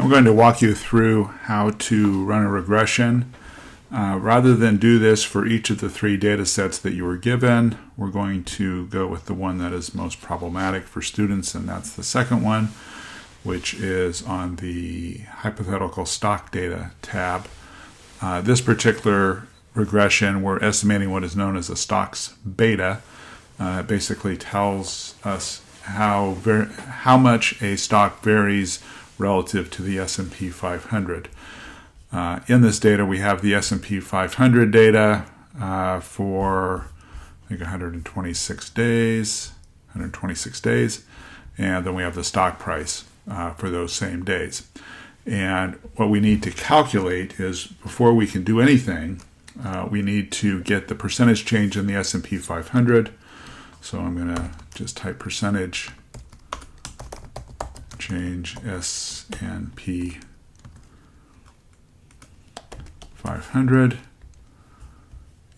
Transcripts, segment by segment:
I'm going to walk you through how to run a regression. Rather than do this for each of the 3 data sets that you were given, we're going to go with the one that is most problematic for students, and that's the second one, which is on the hypothetical stock data tab. This particular regression, we're estimating what is known as a stocks beta. It basically tells us how much a stock varies relative to the S&P 500. In this data, we have the S&P 500 data for, I think, 126 days, and then we have the stock price for those same days. And what we need to calculate is, before we can do anything, we need to get the percentage change in the S&P 500. So I'm going to just type percentage change S&P 500,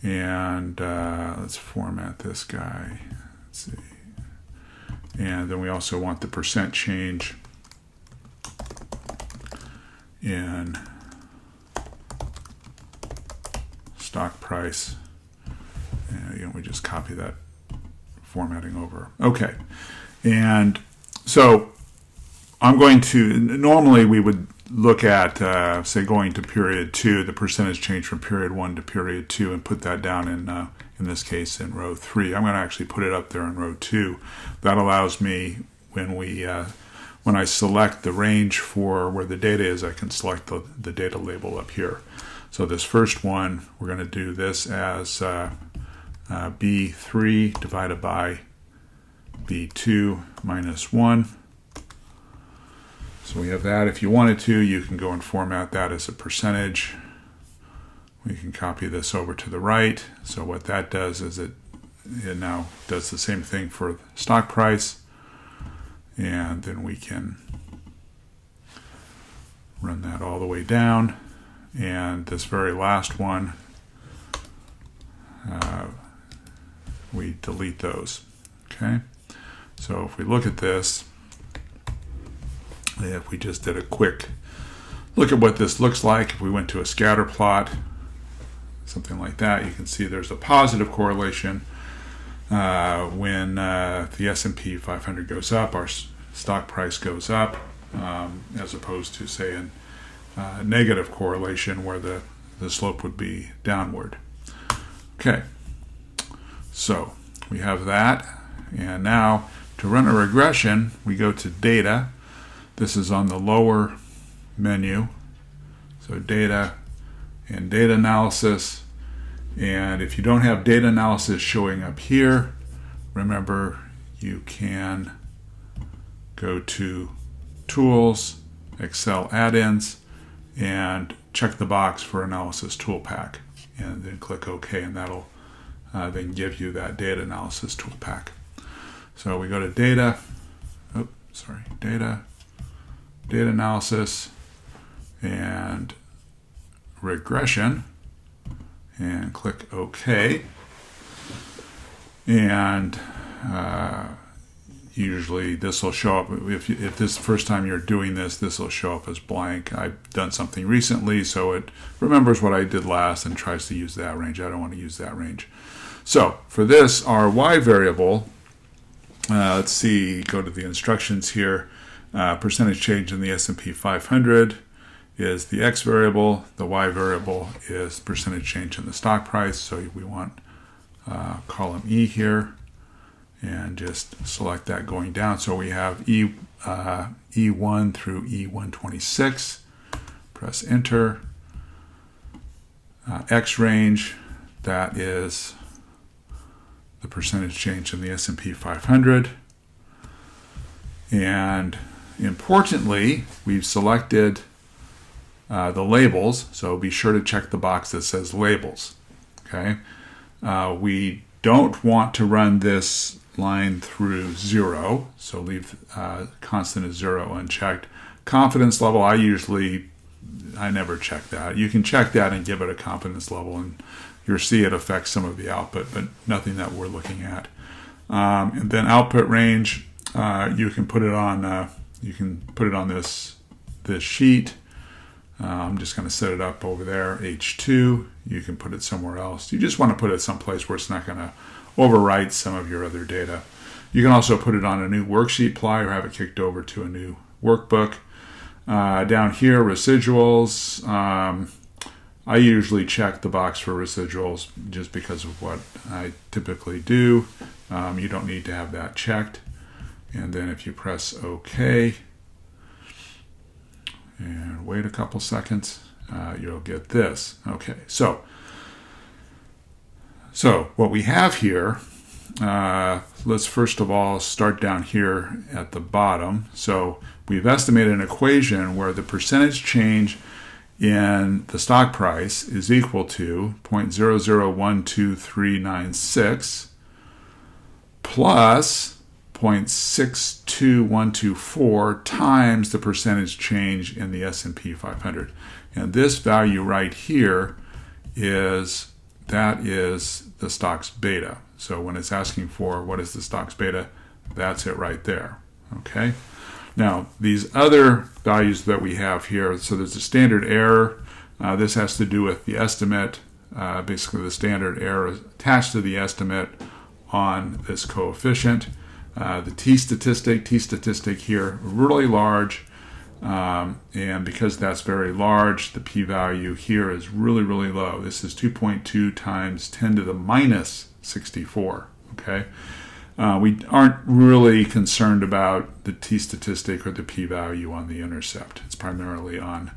and let's format this guy. Let's see. And then we also want the percent change in stock price. And we just copy that formatting over. Okay. And so I'm going to, normally we would look at, say, going to period 2, the percentage change from period 1 to period 2, and put that down in this case, in row 3. I'm going to actually put it up there in row 2. That allows me, when I select the range for where the data is, I can select the data label up here. So this first one, we're going to do this as B3 divided by B2 minus 1. So we have that. If you wanted to, you can go and format that as a percentage. We can copy this over to the right. So what that does is it now does the same thing for stock price. And then we can run that all the way down. And this very last one, we delete those. Okay. So if we look at this, if we just did a quick look at what this looks like, if we went to a scatter plot, something like that, you can see there's a positive correlation. When the S&P 500 goes up, our stock price goes up, as opposed to, say, a negative correlation where the slope would be downward. Okay, so we have that, and now to run a regression, we go to data. This is on the lower menu, so data and data analysis. And if you don't have data analysis showing up here, remember you can go to Tools, Excel Add-ins, and check the box for Analysis Tool Pack, and then click OK, and that'll then give you that data analysis tool pack. So we go to data, data analysis, and regression, and click OK. And usually this will show up, if this is the first time you're doing this, this will show up as blank. I've done something recently, so it remembers what I did last and tries to use that range. I don't want to use that range. So for this, our Y variable, let's see, go to the instructions here. Percentage change in the S&P 500 is the X variable. The Y variable is percentage change in the stock price. So we want column E here, and just select that going down. So we have E1 through E126. Press enter. X range, that is the percentage change in the S&P 500. And importantly, we've selected the labels, so be sure to check the box that says labels. Okay, we don't want to run this line through 0, so leave constant as 0 unchecked. Confidence level, I never check that. You can check that and give it a confidence level, and you'll see it affects some of the output, but nothing that we're looking at. And then output range, you can put it on this this sheet. I'm just going to set it up over there, H2. You can put it somewhere else. You just want to put it someplace where it's not going to overwrite some of your other data. You can also put it on a new worksheet ply or have it kicked over to a new workbook. Down here, residuals. I usually check the box for residuals just because of what I typically do. You don't need to have that checked. And then if you press OK and wait a couple seconds, you'll get this. Okay, so what we have here, let's first of all start down here at the bottom. So we've estimated an equation where the percentage change in the stock price is equal to 0.0012396 plus 0.62124 times the percentage change in the S&P 500. And this value right here is the stock's beta. So when it's asking for what is the stock's beta, that's it right there. Okay. Now these other values that we have here, so there's a standard error. This has to do with the estimate, basically the standard error attached to the estimate on this coefficient. The t-statistic here, really large, and because that's very large, the p-value here is really, really low. This is 2.2 times 10 to the minus 64, okay? We aren't really concerned about the t-statistic or the p-value on the intercept. It's primarily on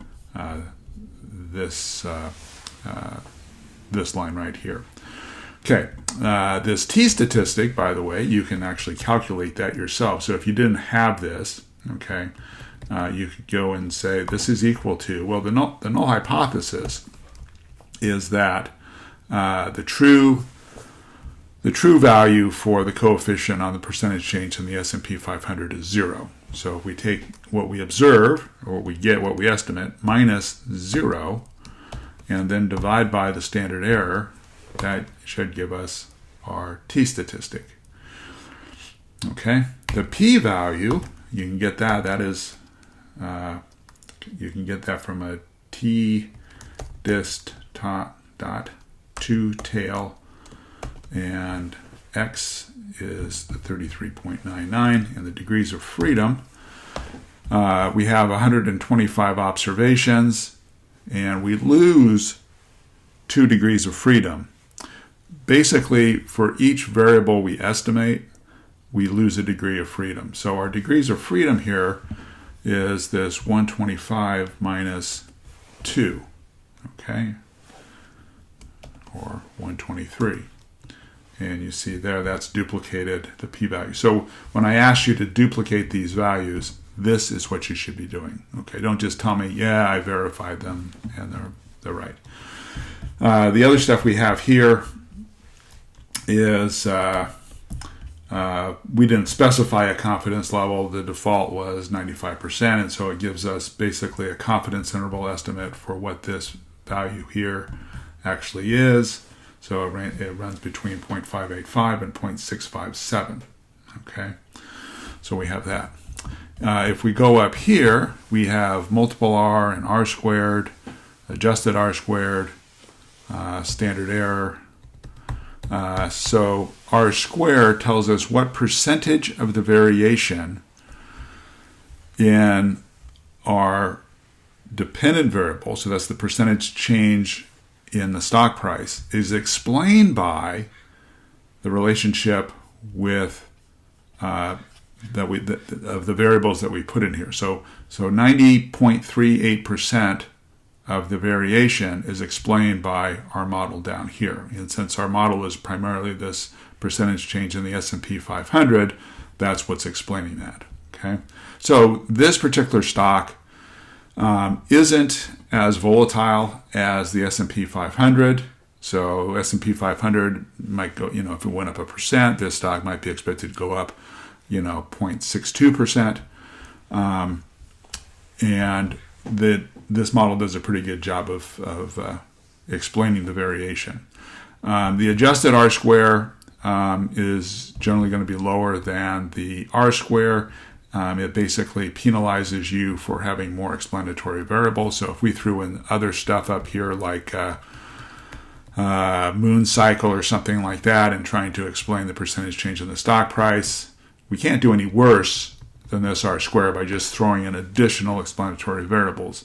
this line right here. Okay, this t-statistic, by the way, you can actually calculate that yourself. So if you didn't have this, okay, you could go and say this is equal to, well, the null hypothesis is that the true value for the coefficient on the percentage change in the S&P 500 is 0. So if we take what we observe, or what we get, what we estimate, minus 0, and then divide by the standard error, that should give us our t-statistic. Okay, the p-value, you can get that. That is, you can get that from a t-dist dot 2 tail, and x is the 33.99, and the degrees of freedom. We have 125 observations, and we lose 2 degrees of freedom. Basically, for each variable we estimate, we lose a degree of freedom. So our degrees of freedom here is this 125 minus 2, okay, or 123. And you see there, that's duplicated the p-value. So when I ask you to duplicate these values, this is what you should be doing. Okay, don't just tell me, yeah, I verified them and they're right. The other stuff we have here is we didn't specify a confidence level. The default was 95%, and so it gives us basically a confidence interval estimate for what this value here actually is. So it runs between 0.585 and 0.657. Okay, so we have that. If we go up here, we have multiple R and R squared, adjusted R squared, standard error. So R squared tells us what percentage of the variation in our dependent variable, so that's the percentage change in the stock price, is explained by the relationship with of the variables that we put in here. So 90.38% of the variation is explained by our model down here. And since our model is primarily this percentage change in the S&P 500, that's what's explaining that. Okay, so this particular stock isn't as volatile as the S&P 500. So S&P 500 might go, if it went up 1%, this stock might be expected to go up, 0.62%. And this model does a pretty good job of explaining the variation. The adjusted R square is generally going to be lower than the R square. it basically penalizes you for having more explanatory variables. So if we threw in other stuff up here like moon cycle or something like that and trying to explain the percentage change in the stock price, we can't do any worse than this R-squared by just throwing in additional explanatory variables.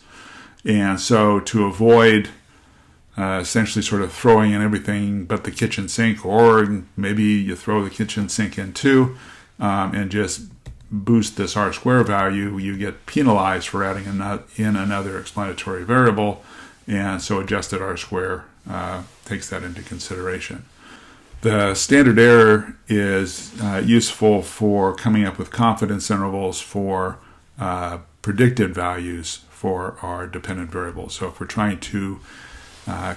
And so to avoid essentially sort of throwing in everything but the kitchen sink, or maybe you throw the kitchen sink in too, and just boost this R-squared value, you get penalized for adding in another explanatory variable, and so adjusted R-squared takes that into consideration. The standard error is useful for coming up with confidence intervals for predicted values for our dependent variables. So if we're trying to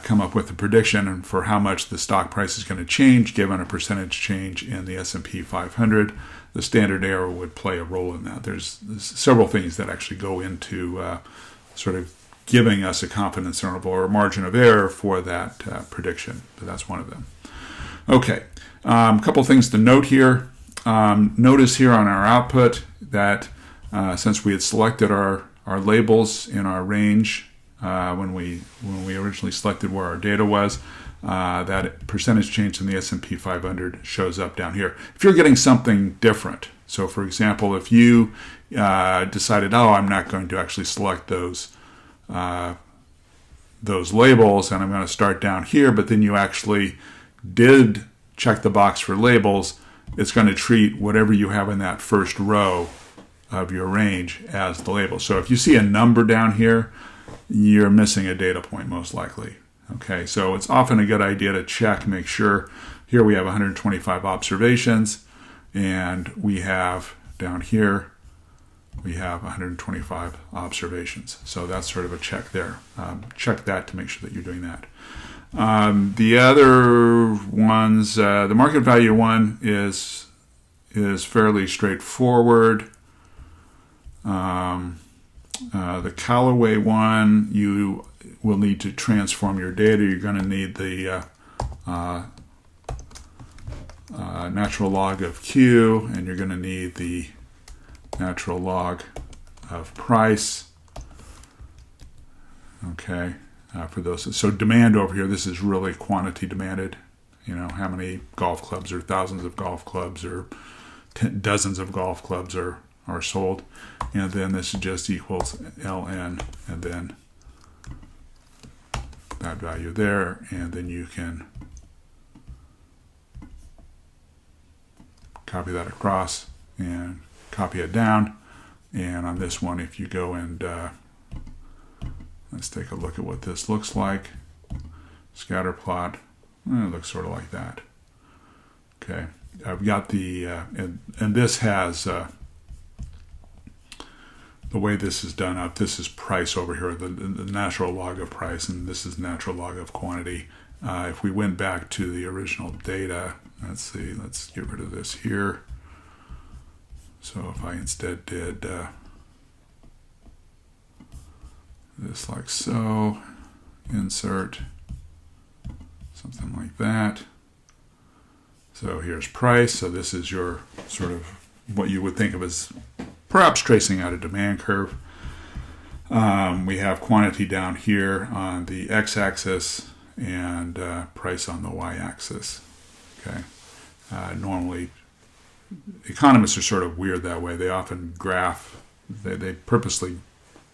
come up with a prediction for how much the stock price is going to change given a percentage change in the S&P 500, the standard error would play a role in that. There's several things that actually go into sort of giving us a confidence interval or a margin of error for that prediction, but that's one of them. Okay, a couple things to note here. Notice here on our output that since we had selected our labels in our range when we originally selected where our data was, that percentage change in the S&P 500 shows up down here. If you're getting something different, so for example, if you decided, oh, I'm not going to actually select those labels and I'm going to start down here, but then you actually did check the box for labels, it's going to treat whatever you have in that first row of your range as the label. So if you see a number down here, you're missing a data point most likely. Okay, so it's often a good idea to check, make sure. Here we have 125 observations, and we have down here, we have 125 observations. So that's sort of a check there. Check that to make sure that you're doing that. The other ones, the market value one is fairly straightforward. The Callaway one, you will need to transform your data. You're going to need the natural log of Q, and you're going to need the natural log of price. Okay, for those. So demand over here, this is really quantity demanded. You know, how many golf clubs or thousands of golf clubs or dozens of golf clubs are sold. And then this just equals ln, and then that value there, and then you can copy that across and copy it down. And on this one, if you go and let's take a look at what this looks like. Scatter plot, it looks sort of like that. Okay, I've got the and this has the way this is done up. This is price over here, the natural log of price, and this is natural log of quantity. If we went back to the original data, let's see, let's get rid of this here. So if I instead did this like so, insert, something like that. So here's price. So this is your sort of what you would think of as perhaps tracing out a demand curve. We have quantity down here on the x-axis and price on the y-axis. Okay. Normally, economists are sort of weird that way. They often graph, they purposely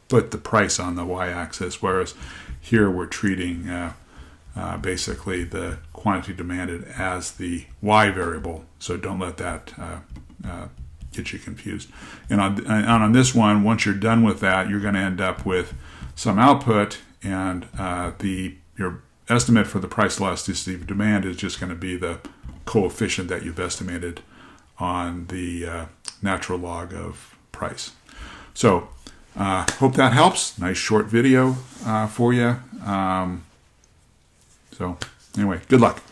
put the price on the y-axis, whereas here we're treating basically the quantity demanded as the y variable. So don't let that get you confused. And on this one, once you're done with that, you're going to end up with some output, and your estimate for the price elasticity of demand is just going to be the coefficient that you've estimated on the natural log of price. So hope that helps. Nice short video for you. So anyway, good luck.